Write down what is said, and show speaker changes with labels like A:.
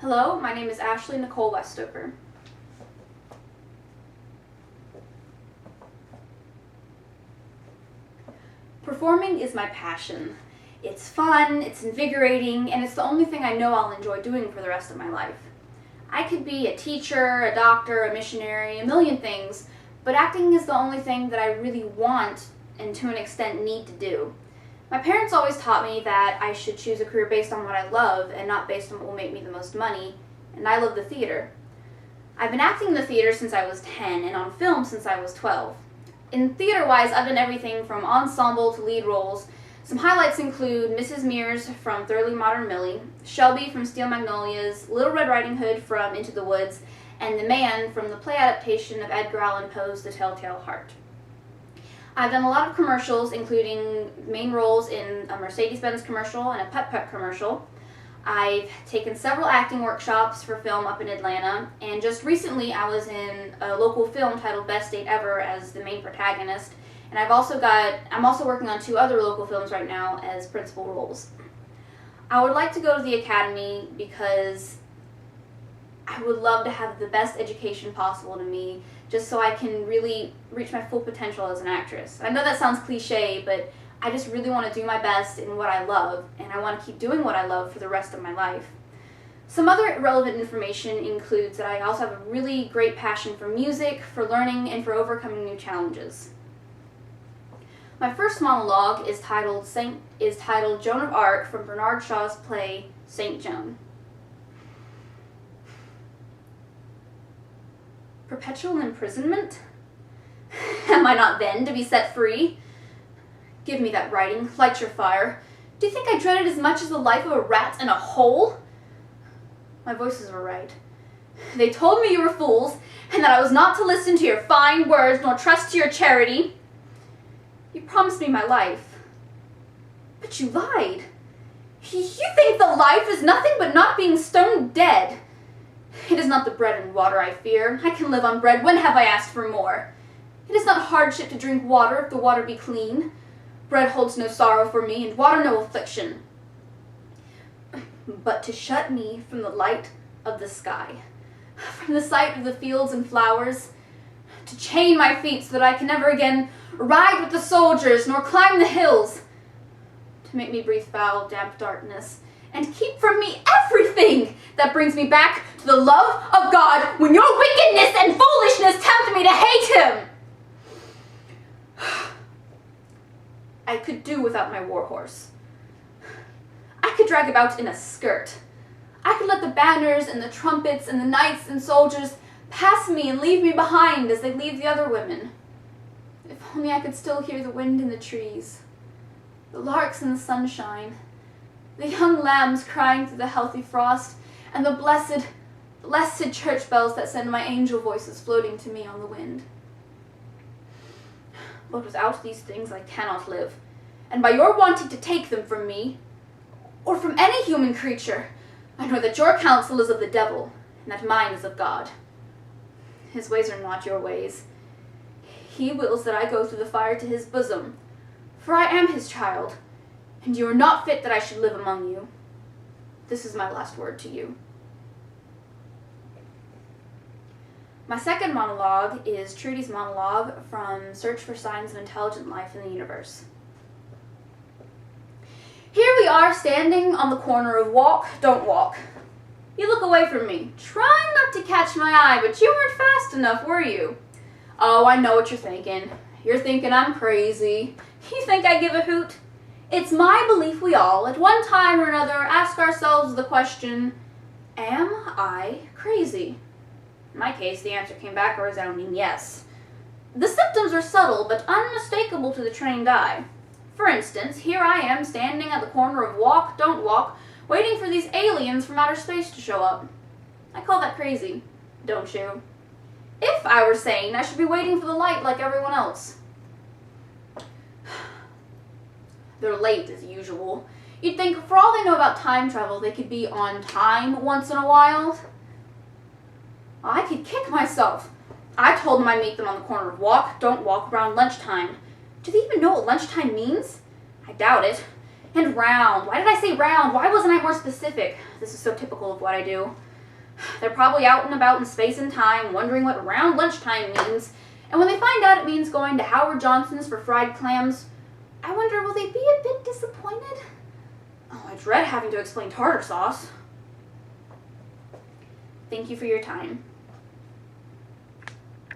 A: Hello, my name is Ashley Nicole Westover. Performing is my passion. It's fun, it's invigorating, and it's the only thing I know I'll enjoy doing for the rest of my life. I could be a teacher, a doctor, a missionary, a million things, but acting is the only thing that I really want and to an extent need to do. My parents always taught me that I should choose a career based on what I love and not based on what will make me the most money, and I love the theater. I've been acting in the theater since I was 10 and on film since I was 12. In theater-wise, I've done everything from ensemble to lead roles. Some highlights include Mrs. Mears from Thoroughly Modern Millie, Shelby from Steel Magnolias, Little Red Riding Hood from Into the Woods, and the Man from the play adaptation of Edgar Allan Poe's The Telltale Heart. I've done a lot of commercials, including main roles in a Mercedes-Benz commercial and a Pet commercial. I've taken several acting workshops for film up in Atlanta, and just recently I was in a local film titled Best Date Ever as the main protagonist, and I'm also working on 2 other local films right now as principal roles. I would like to go to the academy because I would love to have the best education possible to me, just so I can really reach my full potential as an actress. I know that sounds cliche, but I just really want to do my best in what I love, and I want to keep doing what I love for the rest of my life. Some other relevant information includes that I also have a really great passion for music, for learning, and for overcoming new challenges. My first monologue is titled Joan of Arc from Bernard Shaw's play Saint Joan. Perpetual imprisonment? Am I not then to be set free? Give me that writing, light your fire. Do you think I dread it as much as the life of a rat in a hole? My voices were right. They told me you were fools, and that I was not to listen to your fine words nor trust to your charity. You promised me my life. But you lied. You think the life is nothing but not being stone dead. It is not the bread and water I fear. I can live on bread. When have I asked for more? It is not hardship to drink water if the water be clean. Bread holds no sorrow for me, and water no affliction. But to shut me from the light of the sky, from the sight of the fields and flowers, to chain my feet so that I can never again ride with the soldiers, nor climb the hills, to make me breathe foul, damp darkness, and keep from me everything that brings me back to the love of God when your wickedness and foolishness tempt me to hate Him. I could do without my warhorse. I could drag about in a skirt. I could let the banners and the trumpets and the knights and soldiers pass me and leave me behind as they leave the other women. If only I could still hear the wind in the trees, the larks in the sunshine, the young lambs crying through the healthy frost, and the blessed church bells that send my angel voices floating to me on the wind. But without these things I cannot live, and by your wanting to take them from me, or from any human creature, I know that your counsel is of the devil, and that mine is of God. His ways are not your ways. He wills that I go through the fire to his bosom, for I am his child, and you are not fit that I should live among you. This is my last word to you. My second monologue is Trudy's monologue from Search for Signs of Intelligent Life in the Universe. Here we are standing on the corner of Walk, Don't Walk. You look away from me, trying not to catch my eye, but you weren't fast enough, were you? Oh, I know what you're thinking. You're thinking I'm crazy. You think I give a hoot? It's my belief we all, at one time or another, ask ourselves the question, am I crazy? In my case, the answer came back a resounding yes. The symptoms are subtle, but unmistakable to the trained eye. For instance, here I am standing at the corner of Walk, Don't Walk, waiting for these aliens from outer space to show up. I call that crazy, don't you? If I were sane, I should be waiting for the light like everyone else. They're late as usual. You'd think for all they know about time travel, they could be on time once in a while. I could kick myself. I told them I'd meet them on the corner of Walk, Don't Walk around lunchtime. Do they even know what lunchtime means? I doubt it. And round. Why did I say round? Why wasn't I more specific? This is so typical of what I do. They're probably out and about in space and time, wondering what round lunchtime means, and when they find out it means going to Howard Johnson's for fried clams, I wonder, will they be a bit disappointed? Oh, I dread having to explain tartar sauce. Thank you for your time.